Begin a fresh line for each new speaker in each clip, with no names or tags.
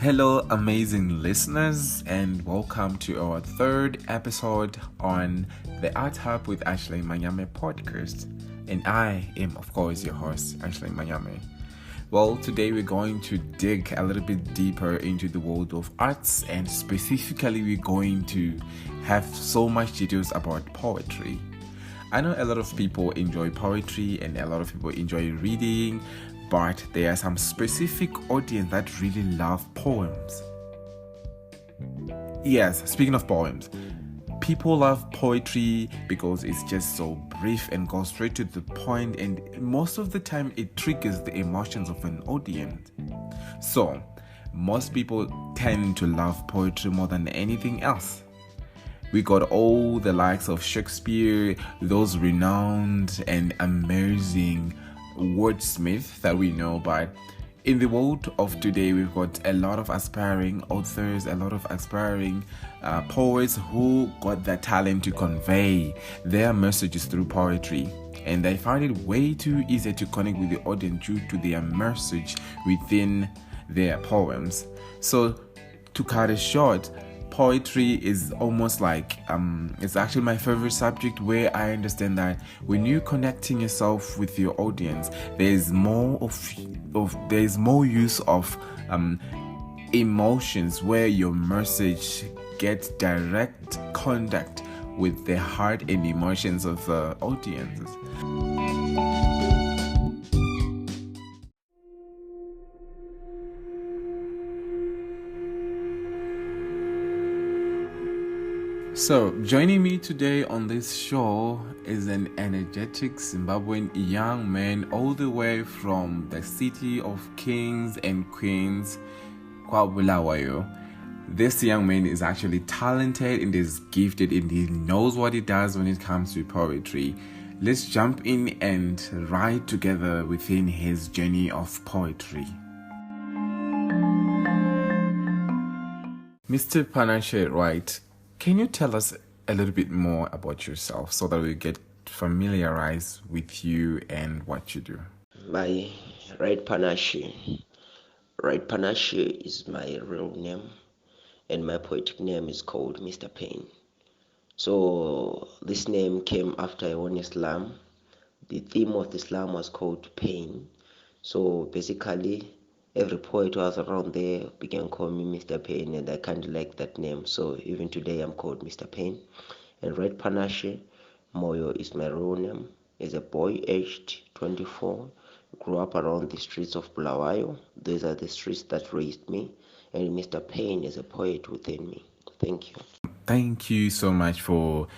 Hello, amazing listeners, and welcome to our third episode on the Art Hub with Ashley Manyame podcast. And I am, of course, your host, Ashley Manyame. Well, today we're going to dig a little bit deeper into the world of arts, and specifically, we're going to have so much details about poetry. I know a lot of people enjoy poetry and a lot of people enjoy reading, but there are some specific audience that really love poems. Yes, speaking of poems, people love poetry because it's just so brief and goes straight to the point, and most of the time it triggers the emotions of an audience. So, most people tend to love poetry more than anything else. We got all the likes of Shakespeare, those renowned and amazing wordsmiths that we know, but in the world of today, we've got a lot of aspiring authors, a lot of aspiring poets who got the talent to convey their messages through poetry. And they find it way too easy to connect with the audience due to their message within their poems. So, to cut it short, poetry is almost like it's actually my favorite subject, where I understand that when you're connecting yourself with your audience, there's more use of emotions, where your message gets direct contact with the heart and emotions of the audiences. So, joining me today on this show is an energetic Zimbabwean young man, all the way from the city of kings and queens, Bulawayo. This young man is actually talented and is gifted, and he knows what he does when it comes to poetry. Let's jump in and ride together within his journey of poetry. Mr. Panashe Wright, can you tell us a little bit more about yourself so that we get familiarized with you and what you do?
My Right Panashe. Right Panashe is my real name, and my poetic name is called Mr. Pain. So this name came after I won Islam. The theme of Islam was called pain. So basically, every poet who was around there began calling me Mr. Pain, and I kind of like that name. So even today, I'm called Mr. Pain. And Red Panashe Moyo is my real name. As a boy aged 24, grew up around the streets of Bulawayo. These are the streets that raised me. And Mr. Pain is a poet within me. Thank you.
Thank you so much for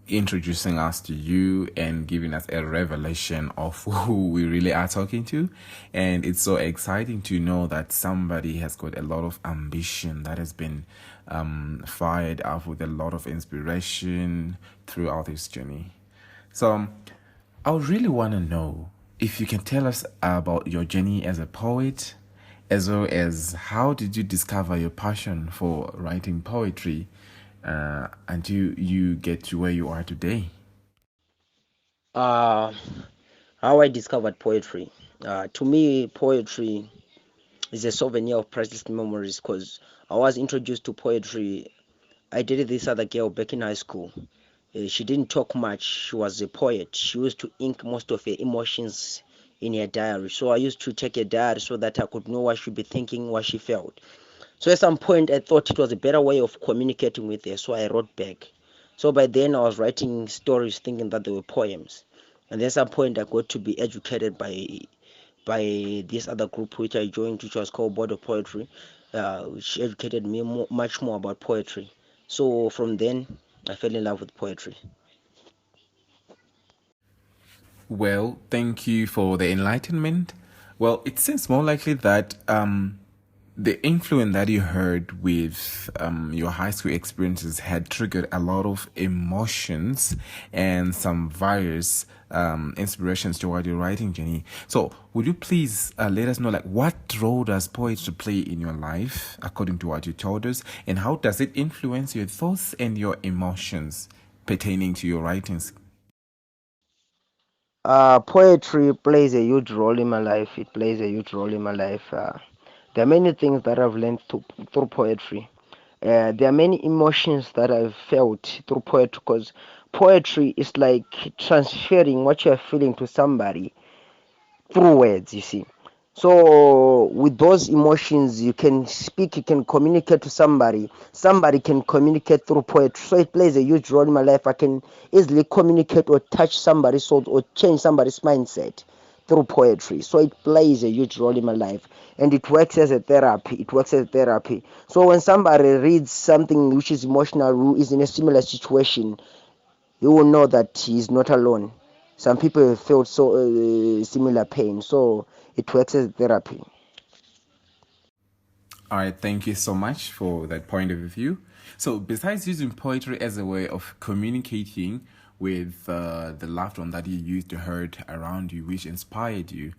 introducing us to you and giving us a revelation of who we really are talking to. And it's so exciting to know that somebody has got a lot of ambition that has been fired up with a lot of inspiration throughout his journey. So I would really want to know if you can tell us about your journey as a poet, as well as how did you discover your passion for writing poetry until you get to where you are today?
How I discovered poetry. To me, poetry is a souvenir of priceless memories, because I was introduced to poetry. I dated this other girl back in high school. She didn't talk much. She was a poet. She used to ink most of her emotions in her diary. So I used to check her diary so that I could know what she'd be thinking, what she felt. So at some point, I thought it was a better way of communicating with her. So I wrote back. So by then, I was writing stories thinking that they were poems. And at some point, I got to be educated by this other group which I joined, which was called Board of Poetry, which educated me much more about poetry. So from then, I fell in love with poetry.
Well, thank you for the enlightenment. Well, it seems more likely that the influence that you heard with your high school experiences had triggered a lot of emotions and some various inspirations toward your writing journey. So, would you please let us know, like, what role does poetry play in your life, according to what you told us, and how does it influence your thoughts and your emotions pertaining to your writings?
Poetry plays a huge role in my life. It plays a huge role in my life. There are many things that I've learned through poetry. There are many emotions that I've felt through poetry because poetry is like transferring what you are feeling to somebody through words, you see. So with those emotions, you can speak, you can communicate to somebody. Somebody can communicate through poetry. So it plays a huge role in my life. I can easily communicate or touch somebody's soul or change somebody's mindset through poetry. So it plays a huge role in my life. And it works as a therapy. It works as therapy. So when somebody reads something which is emotional, who is in a similar situation, you will know that he's not alone. Some people have felt so similar pain, so it works as therapy.
All right, thank you so much for that point of view. So, besides using poetry as a way of communicating with the loved one that you used to hurt around you, which inspired you,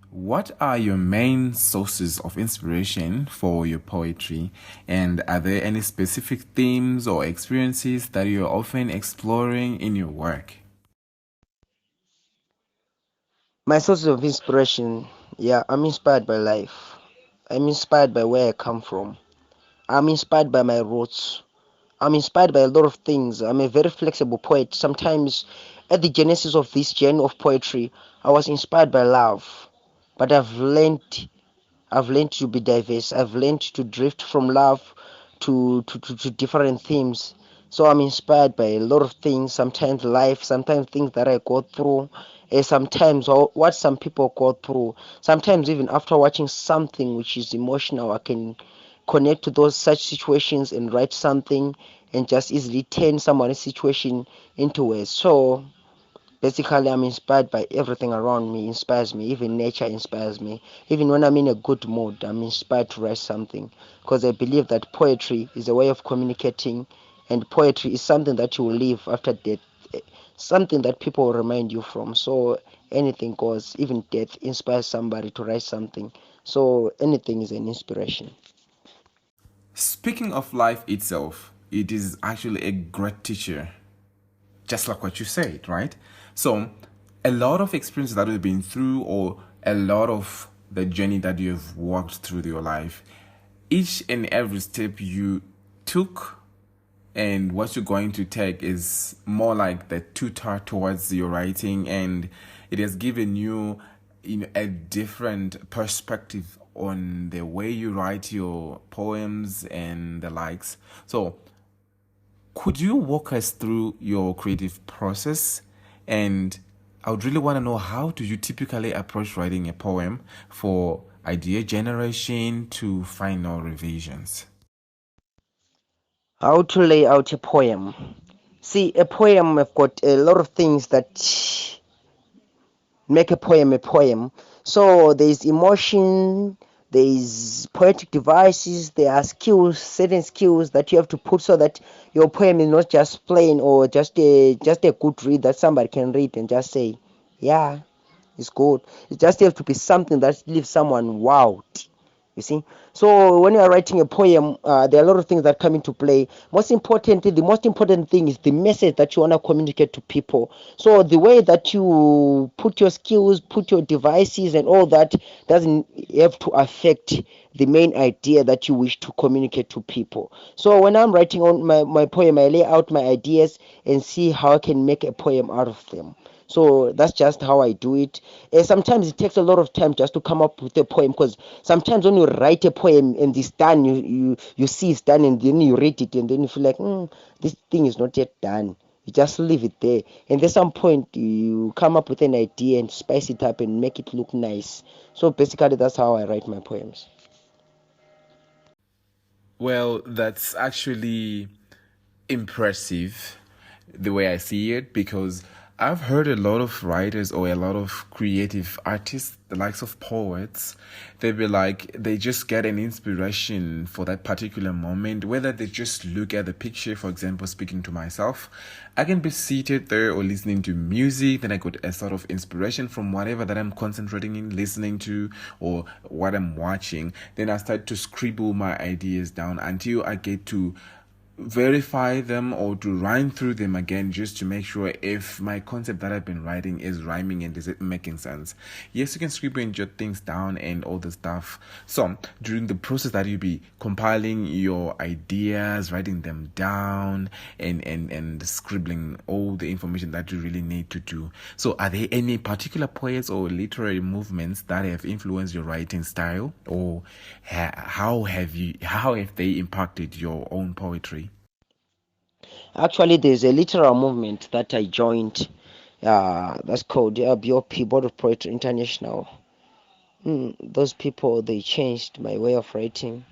what are your main sources of inspiration for your poetry? And are there any specific themes or experiences that you're often exploring in your work?
My sources of inspiration, yeah, I'm inspired by life. I'm inspired by where I come from. I'm inspired by my roots. I'm inspired by a lot of things. I'm a very flexible poet. Sometimes, at the genesis of this journey of poetry, I was inspired by love, but I've learned to be diverse. I've learned to drift from love to different themes. So I'm inspired by a lot of things, sometimes life, sometimes things that I go through, sometimes what some people go through. Sometimes even after watching something which is emotional, I can connect to those such situations and write something and just easily turn someone's situation into a so basically, I'm inspired by everything around me, inspires me. Even nature inspires me. Even when I'm in a good mood, I'm inspired to write something because I believe that poetry is a way of communicating, and poetry is something that you will live after death, something that people will remind you from. So anything goes, even death inspires somebody to write something. So anything is an inspiration.
Speaking of life itself, it is actually a great teacher, just like what you said, right? So, a lot of experiences that you've been through, or a lot of the journey that you've walked through your life, each and every step you took and what you're going to take is more like the tutor towards your writing, and it has given you, a different perspective on the way you write your poems and the likes. So could you walk us through your creative process? And I would really want to know, how do you typically approach writing a poem for idea generation to final revisions?
How to lay out a poem. See, a poem, I've got a lot of things that make a poem a poem. So there's emotion, there's poetic devices, there are skills, certain skills that you have to put so that your poem is not just plain or just a good read that somebody can read and just say, yeah, it's good. It just have to be something that leaves someone wowed. You see, so when you are writing a poem, there are a lot of things that come into play. Most importantly, the most important thing is the message that you want to communicate to people. So the way that you put your skills, put your devices, and all that doesn't have to affect the main idea that you wish to communicate to people. So when I'm writing on my poem, I lay out my ideas and see how I can make a poem out of them. So that's just how I do it. Sometimes it takes a lot of time just to come up with a poem because sometimes when you write a poem and it's done, you see it's done and then you read it and then you feel like, this thing is not yet done. You just leave it there. And at some point, you come up with an idea and spice it up and make it look nice. So basically, that's how I write my poems.
Well, that's actually impressive the way I see it, because I've heard a lot of writers or a lot of creative artists, the likes of poets, they be like, they just get an inspiration for that particular moment, whether they just look at the picture. For example, speaking to myself, I can be seated there or listening to music, then I got a sort of inspiration from whatever that I'm concentrating in listening to or what I'm watching. Then I start to scribble my ideas down until I get to verify them or to run through them again just to make sure if my concept that I've been writing is rhyming and is it making sense. Yes, you can scribble and jot things down and all the stuff. So during the process that you'll be compiling your ideas, writing them down, and scribbling all the information that you really need to do. So are there any particular poets or literary movements that have influenced your writing style, or how have they impacted your own poetry?
Actually, there's a literal movement that I joined. That's called BOP, Board of Poetry International. Those people, they changed my way of writing.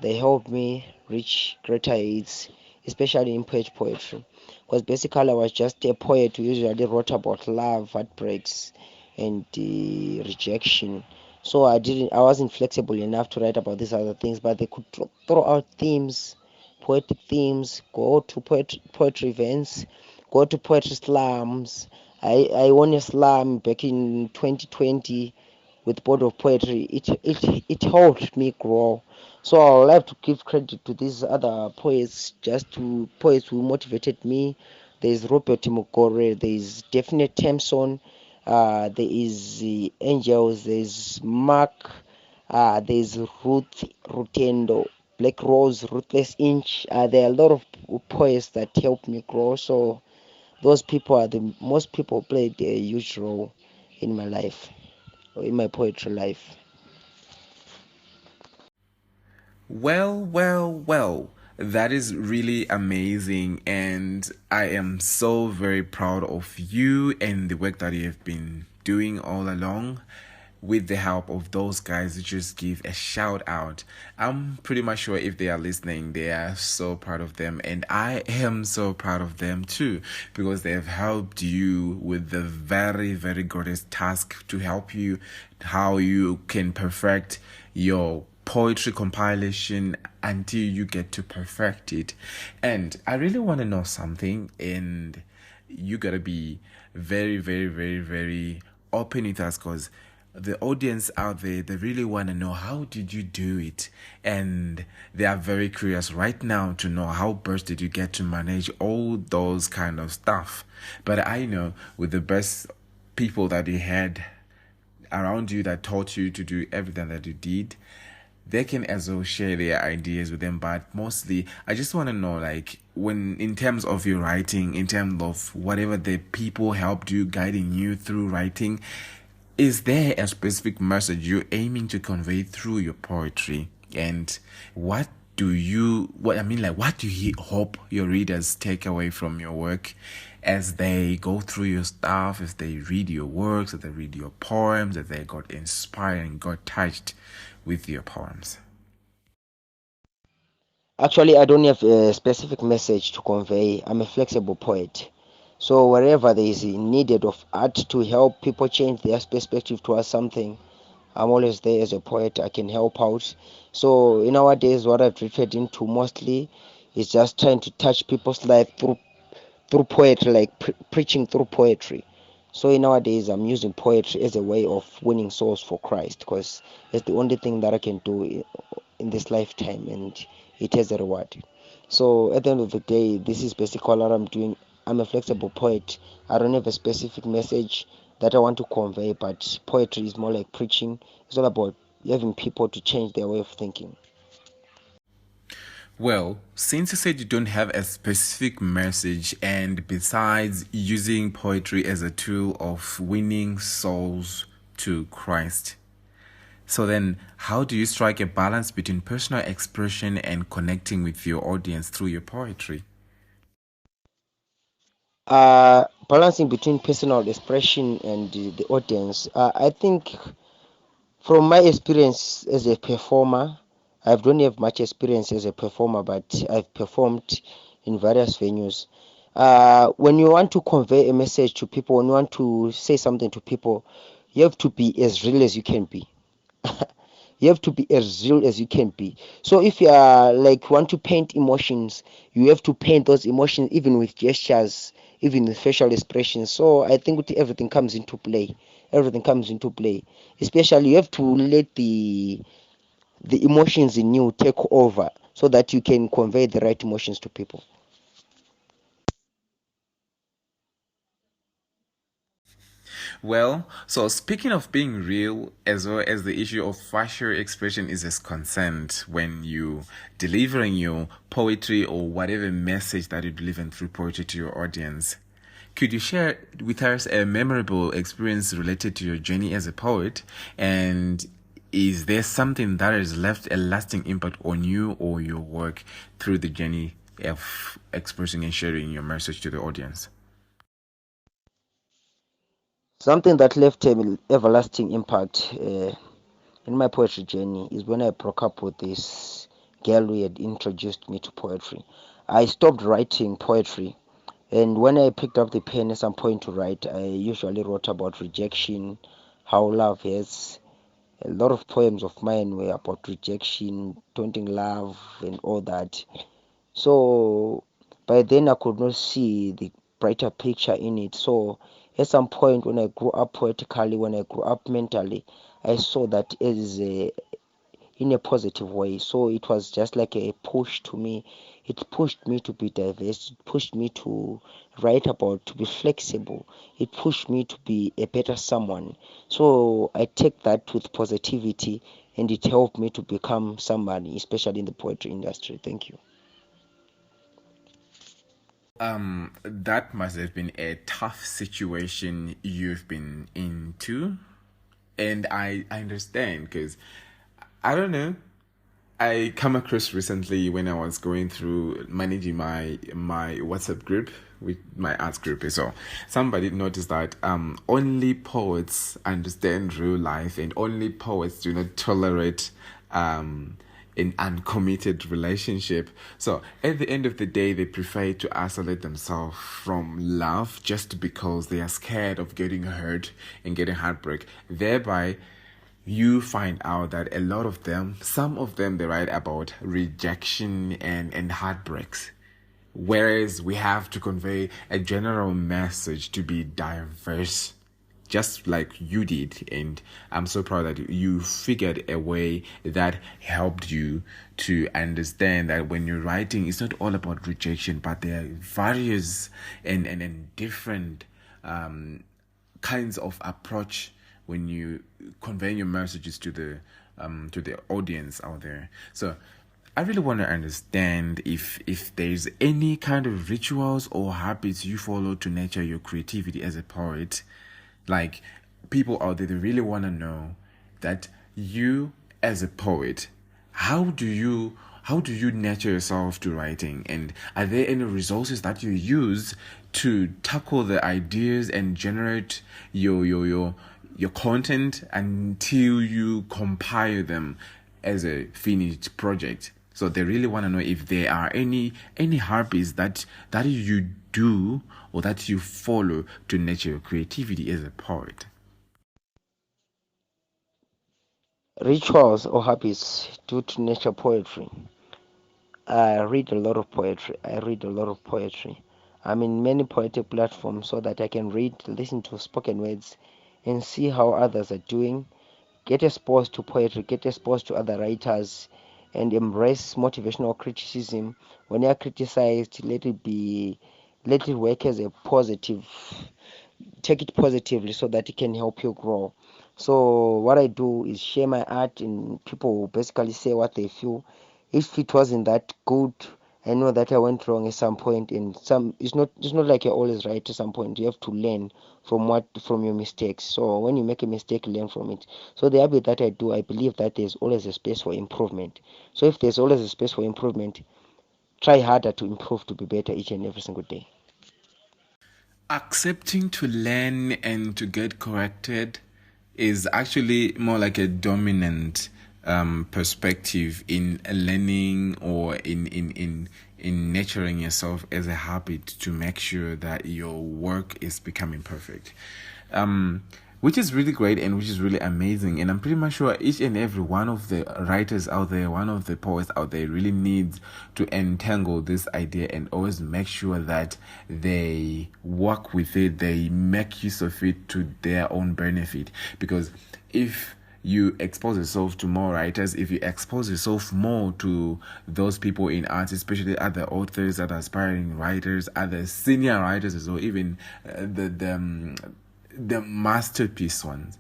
They helped me reach greater heights, especially in poetry. Because basically, I was just a poet who usually wrote about love, heartbreaks, and rejection. So I wasn't flexible enough to write about these other things, but they could throw out themes, poetic themes, go to poetry events, go to poetry slams. I won a slam back in 2020 with Board of Poetry. It helped me grow. So I would like to give credit to these other poets, just to poets who motivated me. There's Robert Mugore, there's Definite Thompson, there is Angels, there's Mark, there's Ruth Rutendo, Black Rose, Ruthless Inch. There are a lot of poets that helped me grow. So those people are the most people played a huge role in my life, or in my poetry life.
Well. That is really amazing, and I am so very proud of you and the work that you have been doing all along. With the help of those guys, just give a shout out. I'm pretty much sure if they are listening, they are so proud of them, and I am so proud of them too, because they have helped you with the very, very gorgeous task to help you how you can perfect your poetry compilation until you get to perfect it. And I really want to know something, and you gotta be very, very, very, very open with us, because the audience out there, they really want to know how did you do it, and they are very curious right now to know how best did you get to manage all those kind of stuff. But I know with the best people that you had around you that taught you to do everything that you did, they can as well share their ideas with them. But mostly I just want to know, like, when in terms of your writing, in terms of whatever the people helped you guiding you through writing, is there a specific message you're aiming to convey through your poetry? And what do you hope your readers take away from your work as they go through your stuff, as they read your works, as they read your poems, as they got inspired and got touched with your poems?
Actually, I don't have a specific message to convey. I'm a flexible poet. So wherever there is needed of art to help people change their perspective towards something, I'm always there as a poet. I can help out. So in nowadays, what I've drifted into mostly is just trying to touch people's life through poetry, like preaching through poetry. So in nowadays, I'm using poetry as a way of winning souls for Christ, because it's the only thing that I can do in this lifetime, and it has a reward. So at the end of the day, this is basically what I'm doing. I'm a flexible poet. I don't have a specific message that I want to convey, but poetry is more like preaching. It's all about having people to change their way of thinking.
Well, since you said you don't have a specific message, and besides using poetry as a tool of winning souls to Christ, so then how do you strike a balance between personal expression and connecting with your audience through your poetry?
Balancing between personal expression and the audience. I think from my experience as a performer, I don't have much experience as a performer, but I've performed in various venues. When you want to convey a message to people, when you want to say something to people, you have to be as real as you can be. You have to be as real as you can be. So if you are like want to paint emotions, you have to paint those emotions even with gestures, even with facial expressions. So I think everything comes into play. Everything comes into play. Especially you have to let the emotions in you take over so that you can convey the right emotions to people.
Well, so speaking of being real, as well as the issue of facial expression is as concerned when you delivering your poetry or whatever message that you're delivering through poetry to your audience. Could you share with us a memorable experience related to your journey as a poet? And is there something that has left a lasting impact on you or your work through the journey of expressing and sharing your message to the audience?
Something that left an everlasting impact in my poetry journey is when I broke up with this girl who had introduced me to poetry. I stopped writing poetry, and when I picked up the pen at some point to write, I usually wrote about rejection, how love has. A lot of poems of mine were about rejection, taunting love, and all that. So by then I could not see the brighter picture in it. So at some point when I grew up poetically, when I grew up mentally, I saw that as a in a positive way. So it was just like a push to me. It pushed me to be diverse. It pushed me to write about, to be flexible. It pushed me to be a better someone. So I take that with positivity, and it helped me to become somebody, especially in the poetry industry. Thank you.
That must have been a tough situation you've been into. And I understand because I don't know. I come across recently when I was going through managing my WhatsApp group with my arts group. So somebody noticed that only poets understand real life and only poets do not tolerate an uncommitted relationship. So at the end of the day, they prefer to isolate themselves from love just because they are scared of getting hurt and getting heartbreak. Thereby you find out that a lot of them, some of them, they write about rejection and heartbreaks. Whereas we have to convey a general message to be diverse, just like you did. And I'm so proud that you figured a way that helped you to understand that when you're writing, it's not all about rejection, but there are various and different kinds of approach when you convey your messages to the audience out there. So I really want to understand if there's any kind of rituals or habits you follow to nurture your creativity as a poet. Like people out there, they really want to know that you as a poet, how do you nurture yourself to writing, and are there any resources that you use to tackle the ideas and generate your content until you compile them as a finished project? So they really want to know if there are any habits that you do or that you follow to nurture your creativity as a poet.
Rituals or habits due to nature poetry. I read a lot of poetry. I read a lot of poetry. I'm in many poetic platforms so that I can read, listen to spoken words, and see how others are doing. Get exposed to poetry, get exposed to other writers, and embrace motivational criticism. When you're criticized, let it work as a positive, take it positively so that it can help you grow. So what I do is share my art, and people basically say what they feel. If it wasn't that good, I know that I went wrong at some point, and some it's not like you're always right at some point. You have to learn from your mistakes. So when you make a mistake, learn from it. So the habit that I do, I believe that there's always a space for improvement. So if there's always a space for improvement, try harder to improve to be better each and every single day.
Accepting to learn and to get corrected is actually more like a dominant perspective in learning or in nurturing yourself as a habit to make sure that your work is becoming perfect. Which is really great and which is really amazing. And I'm pretty much sure each and every one of the writers out there, one of the poets out there, really needs to entangle this idea and always make sure that they work with it, they make use of it to their own benefit. Because if you expose yourself to more writers, if you expose yourself more to those people in art, especially other authors, other aspiring writers, other senior writers as well, even the masterpiece ones,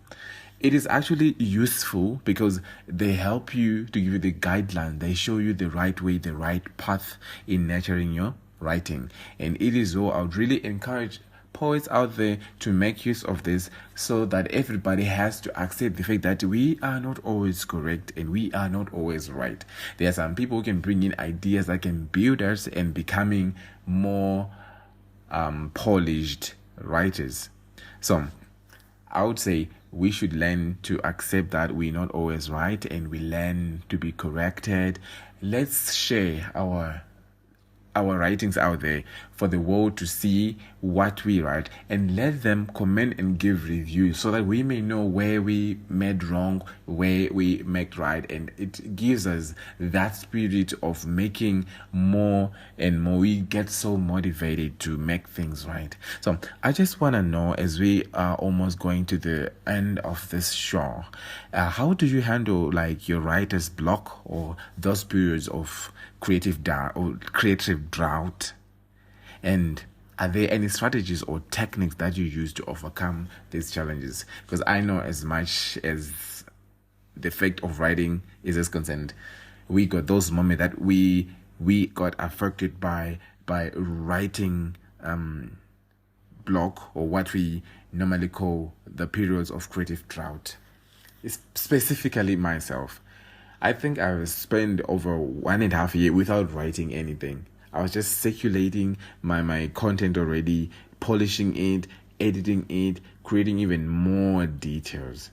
it is actually useful because they help you to give you the guideline. They show you the right way, the right path in nurturing your writing. And it is so I would really encourage poets out there to make use of this so that everybody has to accept the fact that we are not always correct and we are not always right. There are some people who can bring in ideas that can build us and becoming more polished writers. So I would say we should learn to accept that we're not always right and we learn to be corrected. Let's share our writings out there for the world to see what we write, and let them comment and give reviews so that we may know where we made wrong, where we made right, and it gives us that spirit of making more and more. We get so motivated to make things right. So I just want to know, as we are almost going to the end of this show, how do you handle like your writer's block or those periods of creative drought? And are there any strategies or techniques that you use to overcome these challenges? Because I know, as much as the fact of writing is concerned, we got those moments that we got affected by writing block, or what we normally call the periods of creative drought. Specifically myself, I think I spent over 1.5 years without writing anything. I was just circulating my content already, polishing it, editing it, creating even more details.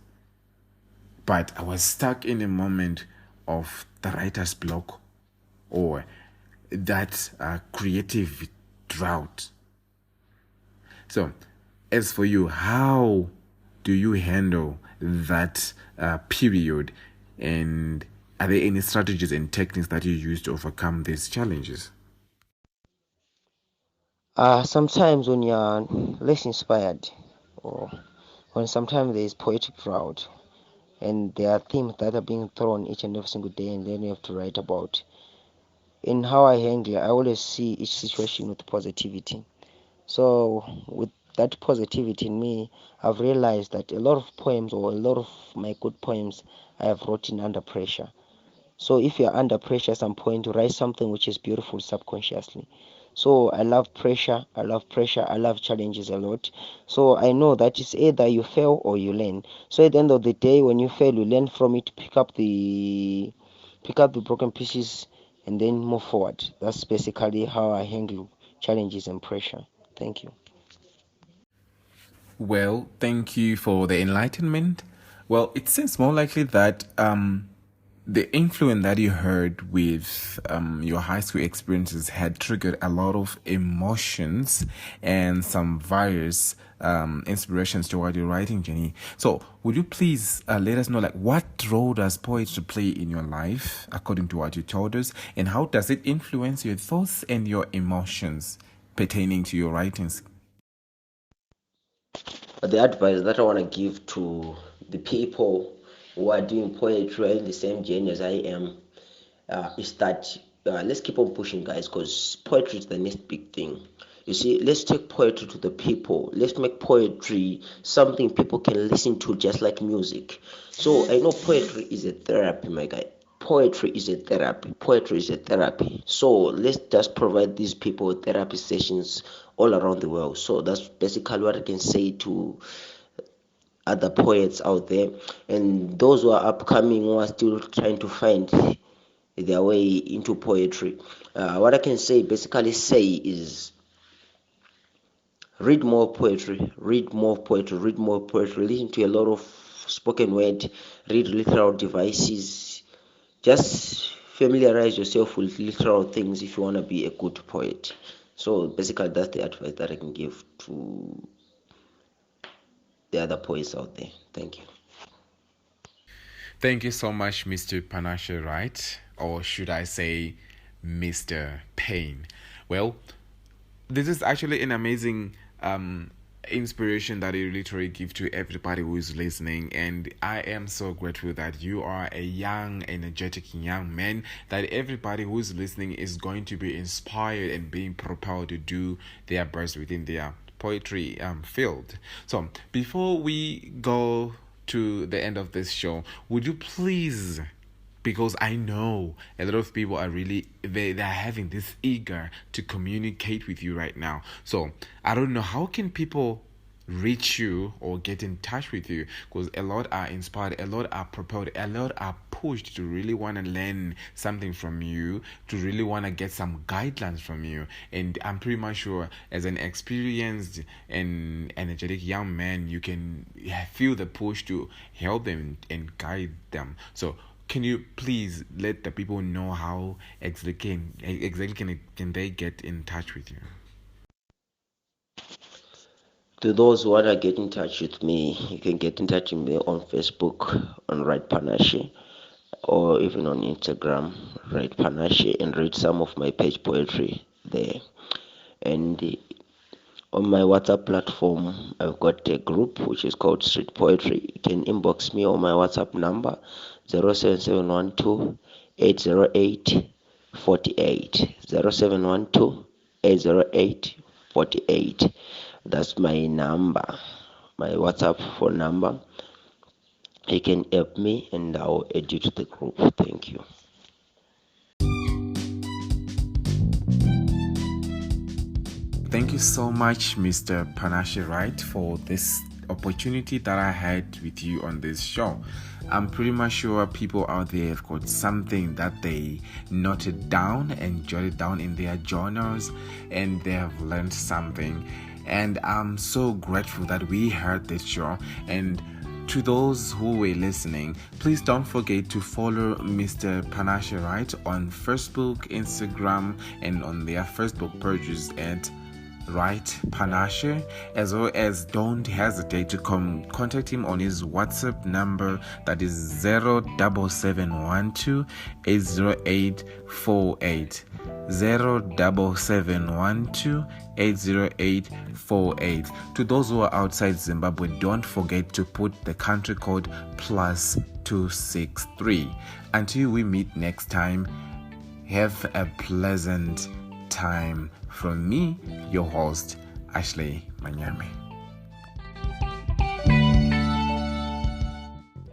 But I was stuck in a moment of the writer's block, or that creative drought. So, as for you, how do you handle that period, and are there any strategies and techniques that you use to overcome these challenges?
Sometimes when you're less inspired, or when sometimes there's poetic drought, and there are themes that are being thrown each and every single day, and then you have to write about. In how I handle it, I always see each situation with positivity. So with that positivity in me, I've realized that a lot of poems, or a lot of my good poems, I have written under pressure. So if you're under pressure at some point, you write something which is beautiful subconsciously. So I love pressure, I love challenges a lot. So I know that it's either you fail or you learn. So at the end of the day, when you fail, you learn from it, pick up the broken pieces, and then move forward. That's basically how I handle challenges and pressure. Thank you.
Well, thank you for the enlightenment. Well, it seems more likely that the influence that you heard with your high school experiences had triggered a lot of emotions and some various inspirations toward your writing journey. So, would you please let us know, like, what role does poetry play in your life, according to what you told us, and how does it influence your thoughts and your emotions pertaining to your writings?
The advice that I want to give to the people who are doing poetry in the same journey as I am is that let's keep on pushing, guys, because poetry is the next big thing. You see, let's take poetry to the people. Let's make poetry something people can listen to, just like music. So I know poetry is a therapy, my guy. Poetry is a therapy. Poetry is a therapy. So let's just provide these people therapy sessions all around the world. So that's basically what I can say to other poets out there, and those who are upcoming, who are still trying to find their way into poetry. What I can say is read more poetry, read more poetry, listen to a lot of spoken word, read literal devices. Just familiarize yourself with literal things if you want to be a good poet. So basically, that's the advice that I can give to the other poets out there. Thank you.
Thank you so much, Mr. Panashe Wright, or should I say, Mr. Payne. Well, this is actually an amazing inspiration that you literally give to everybody who is listening. And I am so grateful that you are a young, energetic young man, that everybody who is listening is going to be inspired and being propelled to do their best within their poetry field. So before we go to the end of this show, would you please, because I know a lot of people are really they're having this eager to communicate with you right now. So I don't know, how can people reach you or get in touch with you? Because a lot are inspired, a lot are propelled, a lot are pushed to really want to learn something from you, to really want to get some guidelines from you. And I'm pretty much sure, as an experienced and energetic young man, you can feel the push to help them and guide them. So can you please let the people know how exactly can they get in touch with you?
To those who want to get in touch with me, you can get in touch with me on Facebook on Wright Panashe, or even on Instagram, Wright Panashe, and read some of my page poetry there. And on my WhatsApp platform, I've got a group which is called Street Poetry. You can inbox me on my WhatsApp number 07712 808 48 0712 808 48. That's my number, my WhatsApp phone number. You can help me and I'll add you to the group. Thank you.
Thank you so much, Mr. Panashe Wright, for this opportunity that I had with you on this show. I'm pretty much sure people out there have got something that they noted down and jotted down in their journals, and they have learned something. And I'm so grateful that we heard this show. And to those who were listening, please don't forget to follow Mr. Panashe Wright on Facebook, Instagram, and on their Facebook pages at Wright Panashe, as well as don't hesitate to contact him on his WhatsApp number, that is 07712 808 48. 07712 808 48. To those who are outside Zimbabwe, don't forget to put the country code +263. Until we meet next time, have a pleasant time. From me, your host, Ashley Manyame.